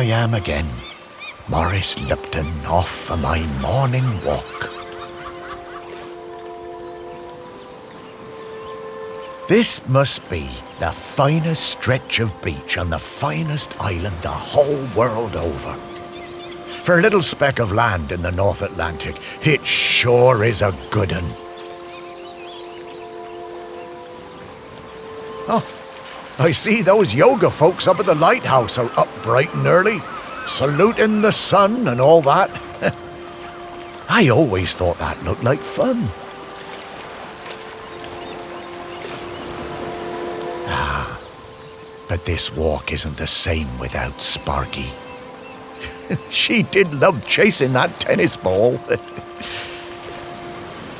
I am again, Maurice Lupton, off for my morning walk. This must be the finest stretch of beach on the finest island the whole world over. For a little speck of land in the North Atlantic, it sure is a good un. Oh, I see those yoga folks up at the lighthouse are up bright and early, saluting the sun and all that. I always thought that looked like fun. But this walk isn't the same without Sparky. She did love chasing that tennis ball.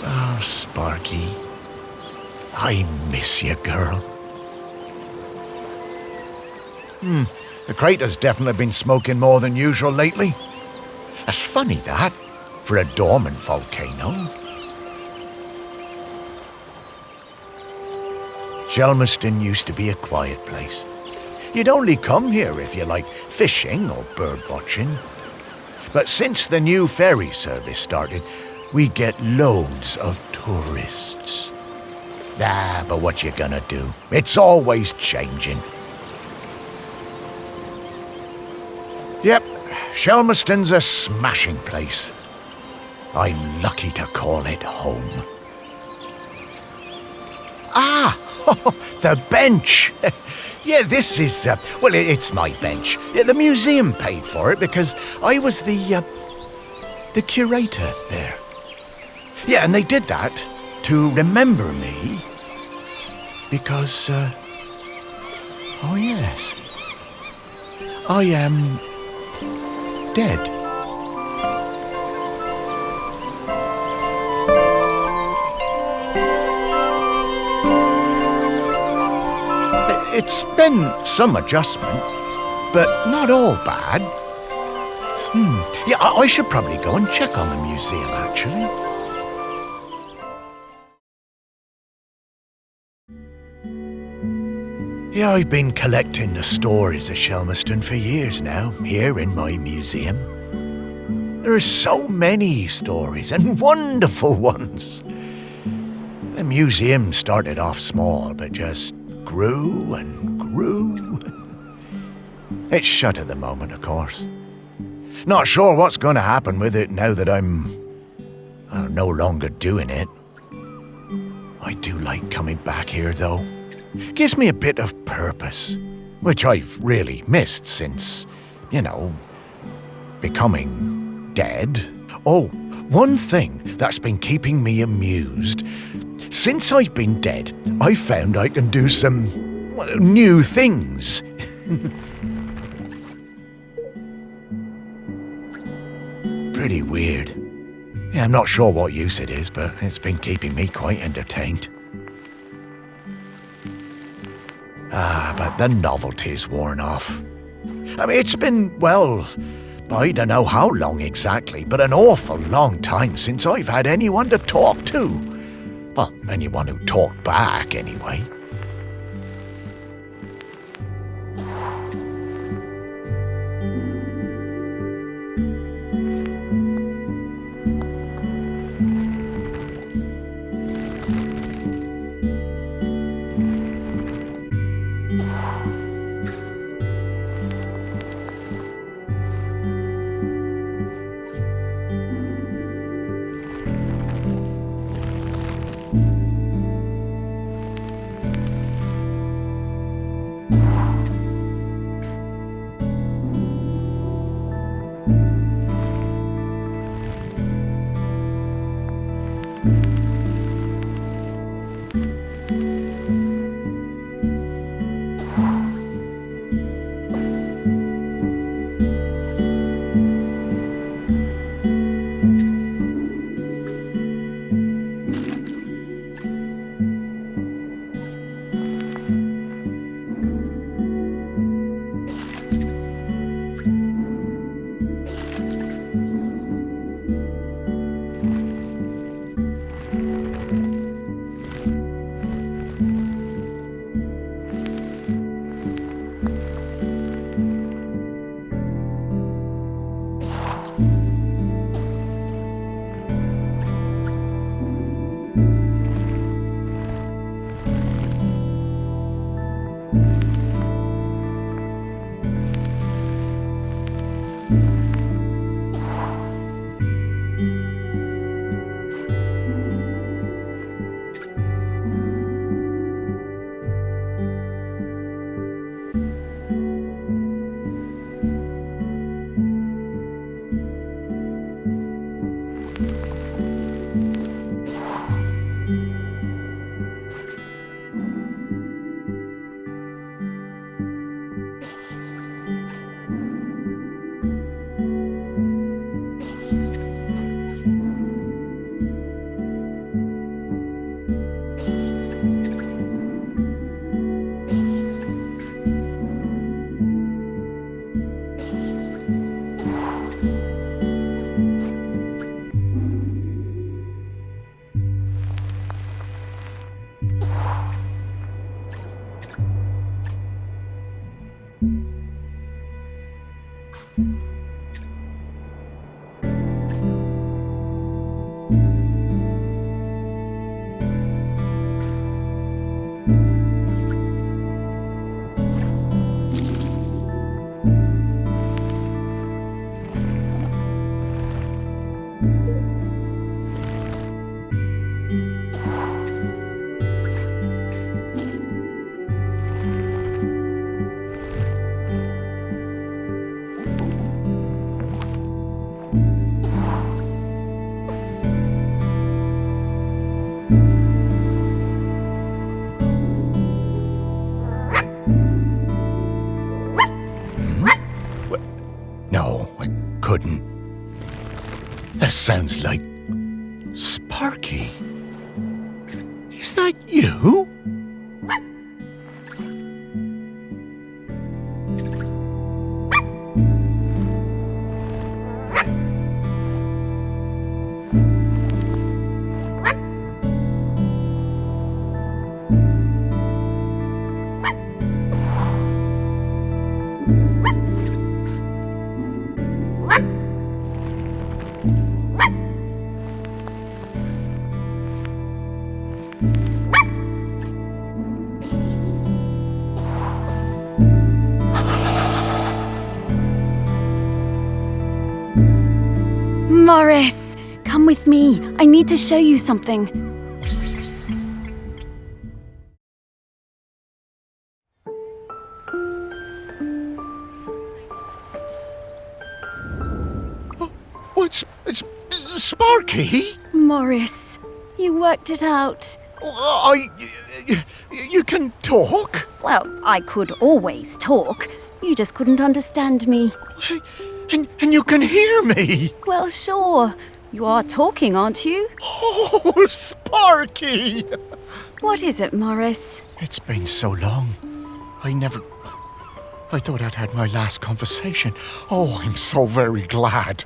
Oh, Sparky, I miss you, girl. The crater's definitely been smoking more than usual lately. That's funny, that, for a dormant volcano. Shelmerston used to be a quiet place. You'd only come here if you like fishing or bird watching. But since the new ferry service started, we get loads of tourists. But what you gonna do? It's always changing. Yep, Shelmerston's a smashing place. I'm lucky to call it home. The bench! Yeah, this is, it's my bench. Yeah, the museum paid for it because I was the curator there. Yeah, and they did that to remember me because, oh yes, I am dead. It's been some adjustment, but not all bad. Yeah, I should probably go and check on the museum, actually. Yeah, I've been collecting the stories of Shelmerston for years now, here in my museum. There are so many stories, and wonderful ones. The museum started off small, but just grew and grew. It's shut at the moment, of course. Not sure what's going to happen with it now that I'm no longer doing it. I do like coming back here, though. Gives me a bit of purpose, which I've really missed since, becoming dead. Oh, one thing that's been keeping me amused. Since I've been dead, I found I can do some new things. Pretty weird. Yeah, I'm not sure what use it is, but it's been keeping me quite entertained. But the novelty's worn off. I mean, it's been, I don't know how long exactly, but an awful long time since I've had anyone to talk to. Well, anyone who talked back, anyway. That sounds like Sparky. Is that you? Morris, come with me. I need to show you something. Oh, it's Sparky? Morris, you worked it out. You can talk? Well, I could always talk. You just couldn't understand me. And you can hear me? Well, sure. You are talking, aren't you? Oh, Sparky! What is it, Morris? It's been so long. I thought I'd had my last conversation. Oh, I'm so very glad.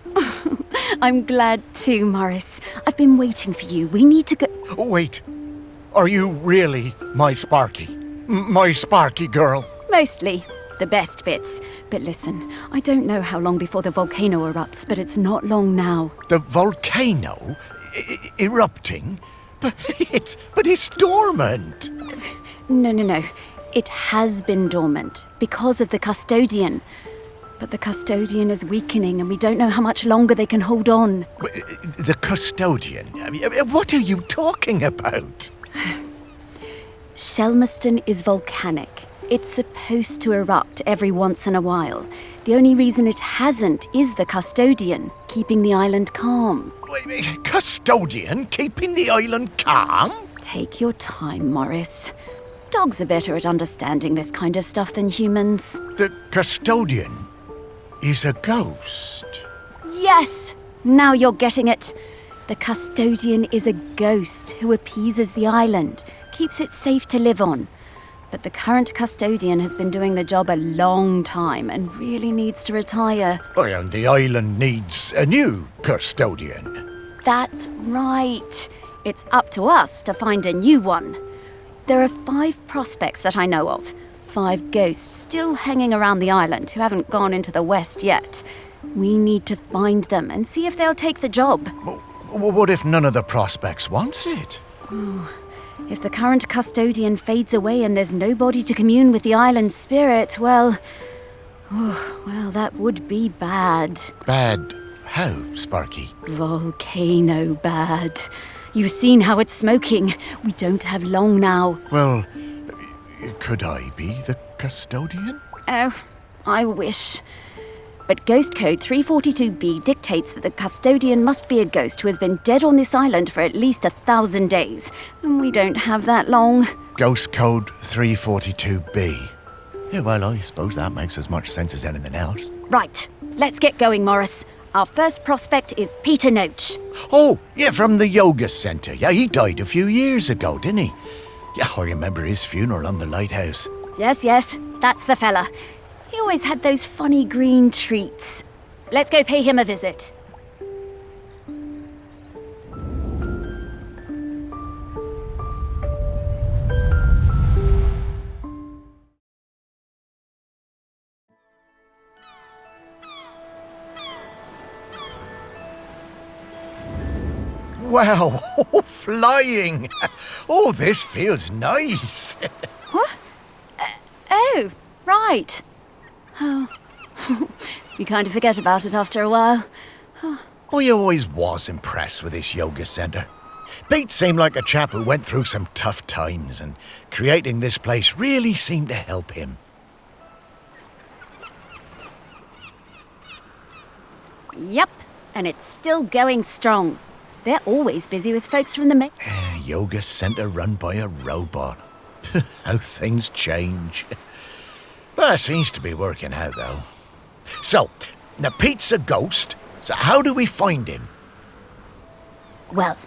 I'm glad too, Morris. I've been waiting for you. We need to go... Oh, wait. Are you really my Sparky? My Sparky girl? Mostly. The best bits. But listen, I don't know how long before the volcano erupts, but it's not long now. The volcano erupting? But it's dormant. No. It has been dormant because of the custodian. But the custodian is weakening and we don't know how much longer they can hold on. The custodian? What are you talking about? Shelmerston is volcanic. It's supposed to erupt every once in a while. The only reason it hasn't is the custodian, keeping the island calm. Custodian keeping the island calm? Take your time, Morris. Dogs are better at understanding this kind of stuff than humans. The custodian is a ghost. Yes! Now you're getting it. The custodian is a ghost who appeases the island, keeps it safe to live on. But the current custodian has been doing the job a long time and really needs to retire. And the island needs a new custodian. That's right. It's up to us to find a new one. There are 5 prospects that I know of. 5 ghosts still hanging around the island who haven't gone into the west yet. We need to find them and see if they'll take the job. What if none of the prospects wants it? If the current custodian fades away and there's nobody to commune with the island's spirit, well, that would be bad. Bad how, Sparky? Volcano bad. You've seen how it's smoking. We don't have long now. Well, could I be the custodian? Oh, I wish. But Ghost Code 342B dictates that the custodian must be a ghost who has been dead on this island for at least 1,000 days. And we don't have that long. Ghost Code 342B. Yeah, well, I suppose that makes as much sense as anything else. Right, let's get going, Morris. Our first prospect is Peter Noach. Oh, yeah, from the yoga centre. Yeah, he died a few years ago, didn't he? Yeah, I remember his funeral on the lighthouse. Yes, that's the fella. He always had those funny green treats. Let's go pay him a visit. Wow, flying! Oh, this feels nice. What? Oh, right. Oh, you kind of forget about it after a while. I always was impressed with this yoga centre. Pete seemed like a chap who went through some tough times, and creating this place really seemed to help him. Yep, and it's still going strong. They're always busy with folks from the Yoga centre run by a robot. How things change. Well, it seems to be working out, though. So, now Pete's a ghost, so how do we find him? Well,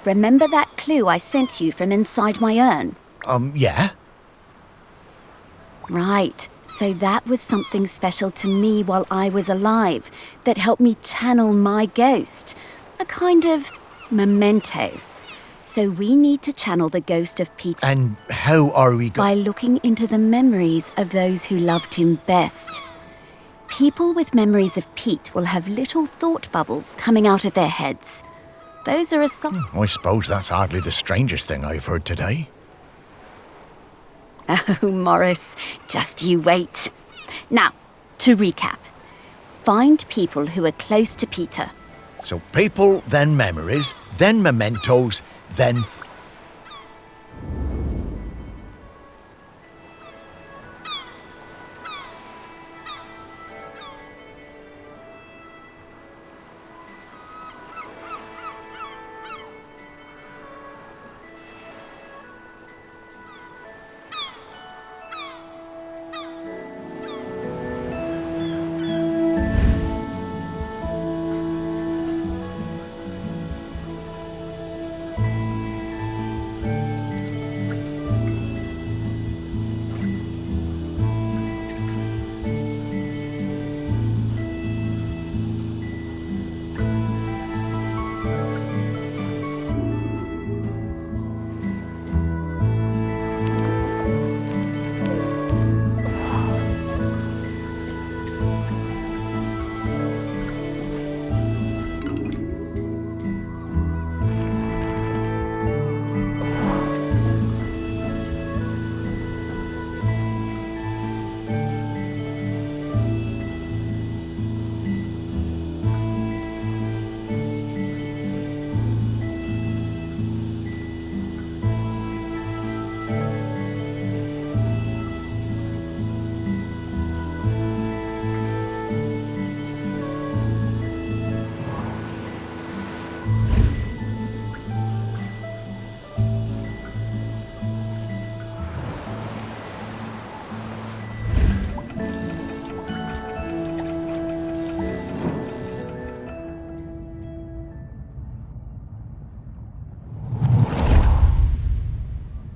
remember that clue I sent you from inside my urn? Yeah? Right, so that was something special to me while I was alive that helped me channel my ghost. A kind of memento. So we need to channel the ghost of Peter. And how are we By looking into the memories of those who loved him best. People with memories of Pete will have little thought bubbles coming out of their heads. Those are I suppose that's hardly the strangest thing I've heard today. Oh, Morris, just you wait. Now, to recap. Find people who are close to Peter. So people, then memories, then mementos, then...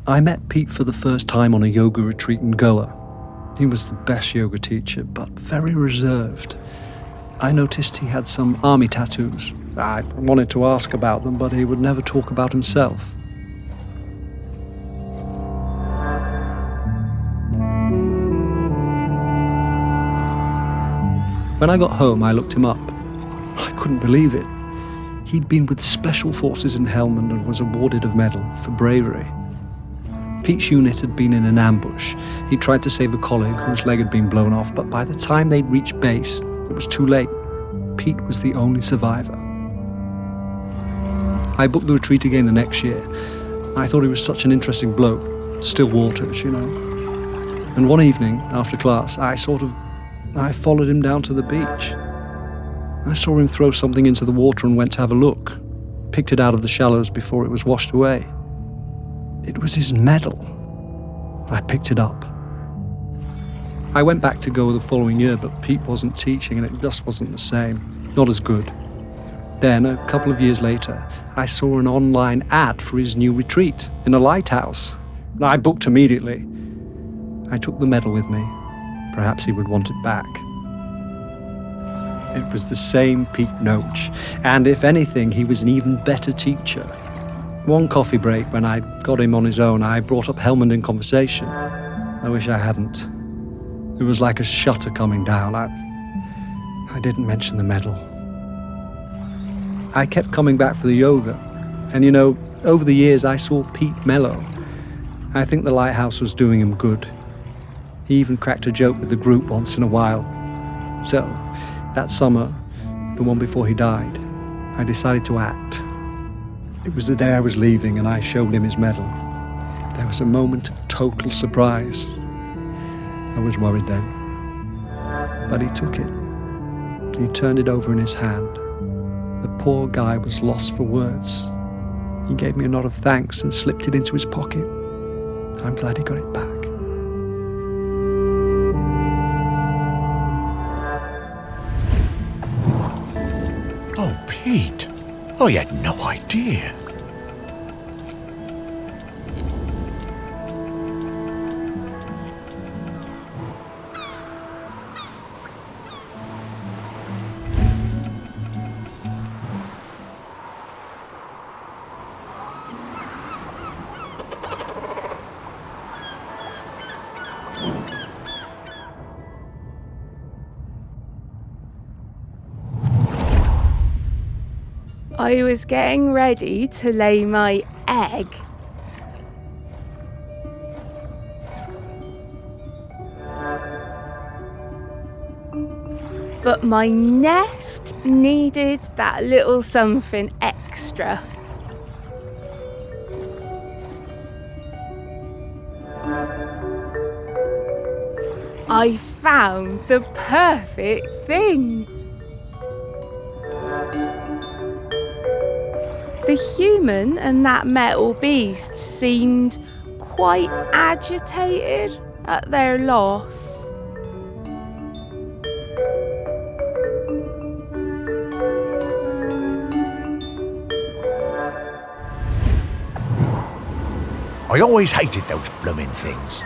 I met Pete for the first time on a yoga retreat in Goa. He was the best yoga teacher, but very reserved. I noticed he had some army tattoos. I wanted to ask about them, but he would never talk about himself. When I got home, I looked him up. I couldn't believe it. He'd been with Special Forces in Helmand and was awarded a medal for bravery. Pete's unit had been in an ambush. He tried to save a colleague whose leg had been blown off, but by the time they'd reached base, it was too late. Pete was the only survivor. I booked the retreat again the next year. I thought he was such an interesting bloke. Still waters, you know. And one evening, after class, I followed him down to the beach. I saw him throw something into the water and went to have a look. Picked it out of the shallows before it was washed away. It was his medal. I picked it up. I went back to Goa the following year, but Pete wasn't teaching and it just wasn't the same. Not as good. Then, a couple of years later, I saw an online ad for his new retreat in a lighthouse. I booked immediately. I took the medal with me. Perhaps he would want it back. It was the same Pete Noach, and if anything, he was an even better teacher. One coffee break, when I got him on his own, I brought up Helmand in conversation. I wish I hadn't. It was like a shutter coming down. I didn't mention the medal. I kept coming back for the yoga. And you know, over the years I saw Pete mellow. I think the lighthouse was doing him good. He even cracked a joke with the group once in a while. So, that summer, the one before he died, I decided to act. It was the day I was leaving and I showed him his medal. There was a moment of total surprise. I was worried then. But he took it. He turned it over in his hand. The poor guy was lost for words. He gave me a nod of thanks and slipped it into his pocket. I'm glad he got it back. Oh, Pete. I had no idea. I was getting ready to lay my egg. But my nest needed that little something extra. I found the perfect thing. The human and that metal beast seemed quite agitated at their loss. I always hated those blooming things.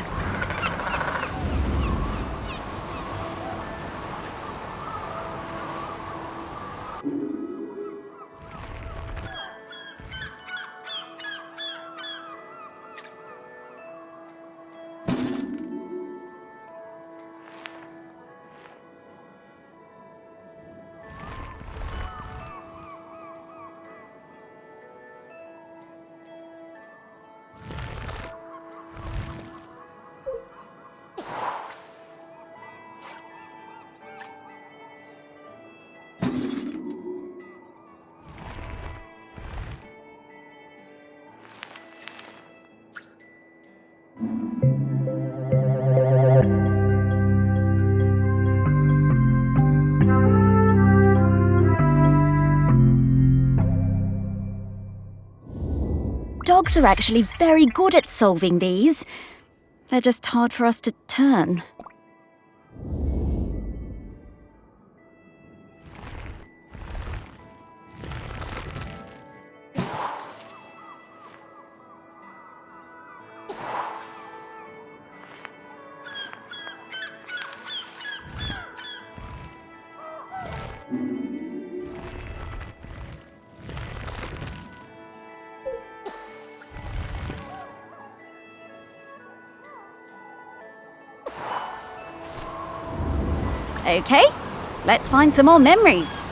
Dogs are actually very good at solving these. They're just hard for us to turn. Okay, let's find some more memories.